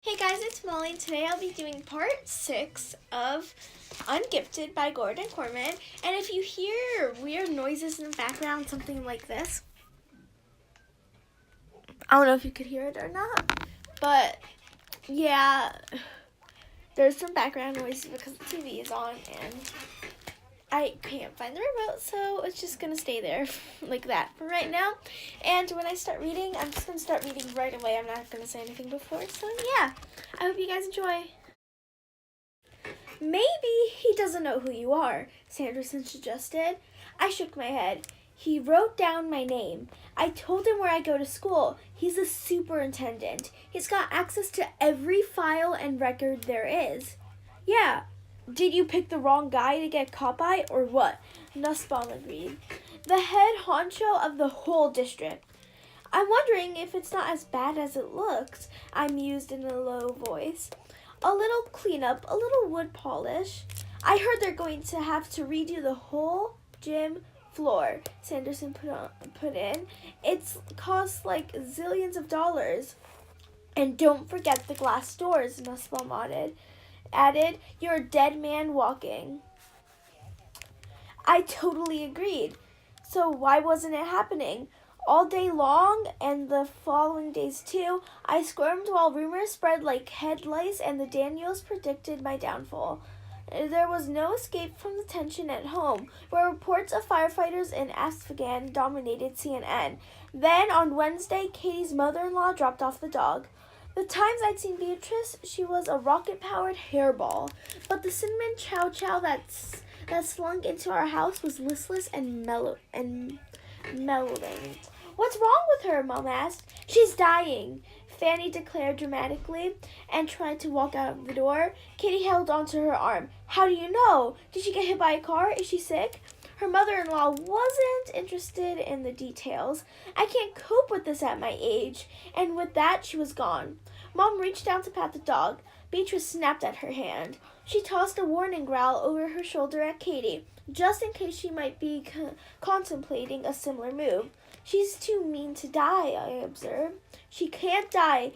Hey guys, it's Molly, and today I'll be doing part 6 of Ungifted by Gordon Corman. And if you hear weird noises in the background, something like this, I don't know if you could hear it or not, but yeah, there's some background noises because the TV is on and I can't find the remote, so it's just going to stay there like that for right now. And when I start reading, I'm just going to start reading right away. I'm not going to say anything before, so yeah, I hope you guys enjoy. Maybe he doesn't know who you are, Sanderson suggested. I shook my head. He wrote down my name. I told him where I go to school. He's a superintendent. He's got access to every file and record there is. Yeah. Did you pick the wrong guy to get caught by, or what? Nussbaum agreed. The head honcho of the whole district. I'm wondering if it's not as bad as it looks, I mused in a low voice. A little cleanup, a little wood polish. I heard they're going to have to redo the whole gym floor, Sanderson put in. It's cost like zillions of dollars. And don't forget the glass doors, Nussbaum added. You're a dead man walking. I totally agreed. So why wasn't it happening? All day long, and the following days too, I squirmed while rumors spread like head lice and the Daniels predicted my downfall. There was no escape from the tension at home, where reports of firefighters in Afghan dominated CNN. Then, on Wednesday, Katie's mother-in-law dropped off the dog. The times I'd seen Beatrice, she was a rocket-powered hairball, but the cinnamon chow chow that slunk into our house was listless and mellowing. What's wrong with her? Mom asked. She's dying, Fanny declared dramatically and tried to walk out of the door. Katie held onto her arm. How do you know? Did she get hit by a car? Is she sick? Her mother-in-law wasn't interested in the details. I can't cope with this at my age. And with that, she was gone. Mom reached down to pat the dog. Beatrice snapped at her hand. She tossed a warning growl over her shoulder at Katie, just in case she might be contemplating a similar move. She's too mean to die, I observed. She can't die,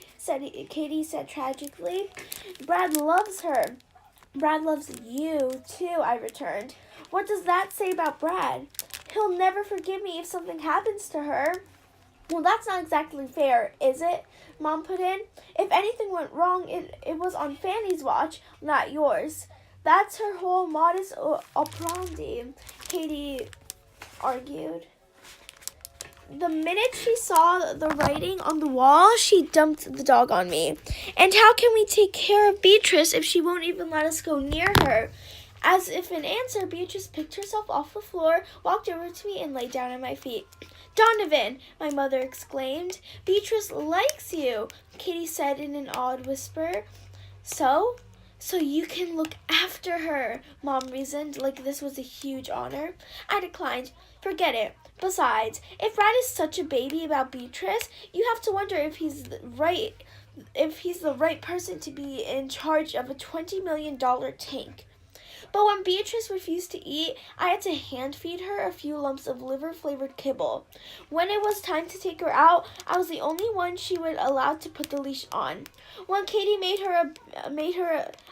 Katie said tragically. Brad loves her. Brad loves you, too, I returned. What does that say about Brad? He'll never forgive me if something happens to her. Well, that's not exactly fair, is it? Mom put in. If anything went wrong, it was on Fanny's watch, not yours. That's her whole modus operandi, Katie argued. The minute she saw the writing on the wall, she dumped the dog on me. And how can we take care of Beatrice if she won't even let us go near her? As if in answer, Beatrice picked herself off the floor, walked over to me, and lay down at my feet. Donovan, my mother exclaimed. Beatrice likes you, Katie said in an awed whisper. So you can look after her, Mom reasoned, like this was a huge honor. I declined. Forget it. Besides, if Brad is such a baby about Beatrice, you have to wonder if he's the right person to be in charge of a $20 million tank. But when Beatrice refused to eat, I had to hand feed her a few lumps of liver-flavored kibble. When it was time to take her out, I was the only one she would allow to put the leash on. When Katie made her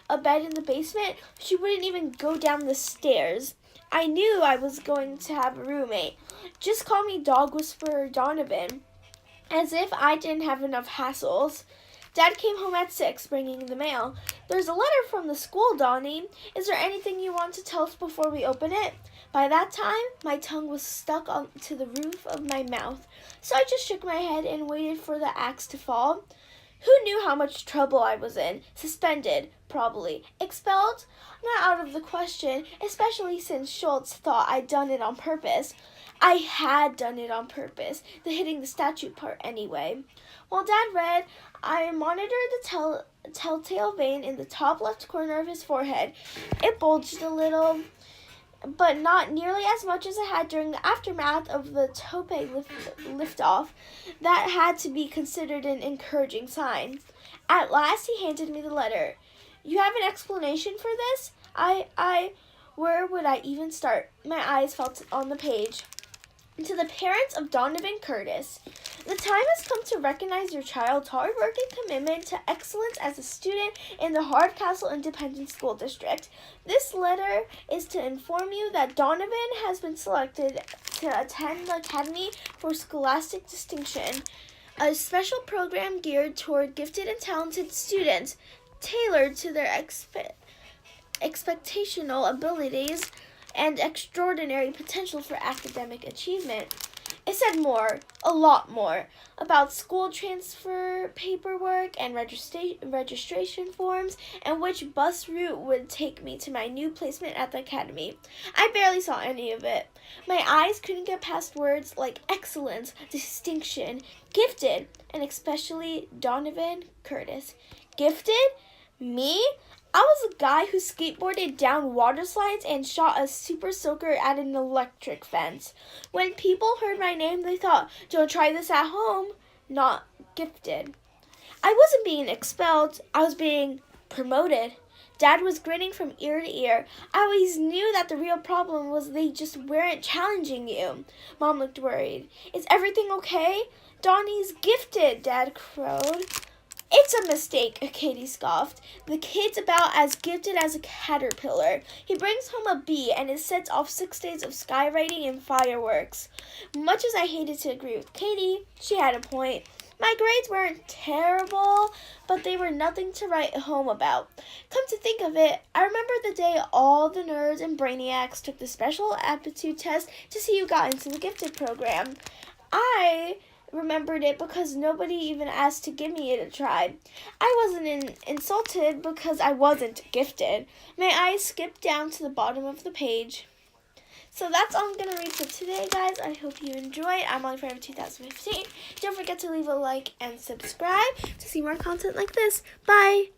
a bed in the basement, she wouldn't even go down the stairs. I knew I was going to have a roommate. Just call me Dog Whisperer Donovan, as if I didn't have enough hassles. Dad came home at 6, bringing the mail. There's a letter from the school, Donnie. Is there anything you want to tell us before we open it? By that time, my tongue was stuck onto the roof of my mouth, so I just shook my head and waited for the axe to fall. Who knew how much trouble I was in? Suspended, probably. Expelled? Not out of the question, especially since Schultz thought I'd done it on purpose. I had done it on purpose, the hitting the statue part anyway. While Dad read, I monitored the telltale vein in the top left corner of his forehead. It bulged a little, but not nearly as much as it had during the aftermath of the tope liftoff. That had to be considered an encouraging sign. At last, he handed me the letter. You have an explanation for this? Where would I even start? My eyes fell on the page. To the parents of Donovan Curtis. The time has come to recognize your child's hard work and commitment to excellence as a student in the Hardcastle Independent School District. This letter is to inform you that Donovan has been selected to attend the Academy for Scholastic Distinction, a special program geared toward gifted and talented students, tailored to their expectational abilities and extraordinary potential for academic achievement. It said more, a lot more, about school transfer paperwork and registration forms and which bus route would take me to my new placement at the academy. I barely saw any of it. My eyes couldn't get past words like excellence, distinction, gifted, and especially Donovan Curtis. Gifted? Me? I was a guy who skateboarded down water slides and shot a super soaker at an electric fence. When people heard my name, they thought, don't try this at home. Not gifted. I wasn't being expelled. I was being promoted. Dad was grinning from ear to ear. I always knew that the real problem was they just weren't challenging you. Mom looked worried. Is everything okay? Donnie's gifted, Dad crowed. It's a mistake, Katie scoffed. The kid's about as gifted as a caterpillar. He brings home a B and it sets off 6 days of skywriting and fireworks. Much as I hated to agree with Katie, she had a point. My grades weren't terrible, but they were nothing to write home about. Come to think of it, I remember the day all the nerds and brainiacs took the special aptitude test to see who got into the gifted program. I remembered it because nobody even asked to give me it a try. I wasn't insulted because I wasn't gifted. My eyes skipped down to the bottom of the page. So that's all I'm going to read for today, guys. I hope you enjoyed. I'm Molly Forever 2015. Don't forget to leave a like and subscribe to see more content like this. Bye!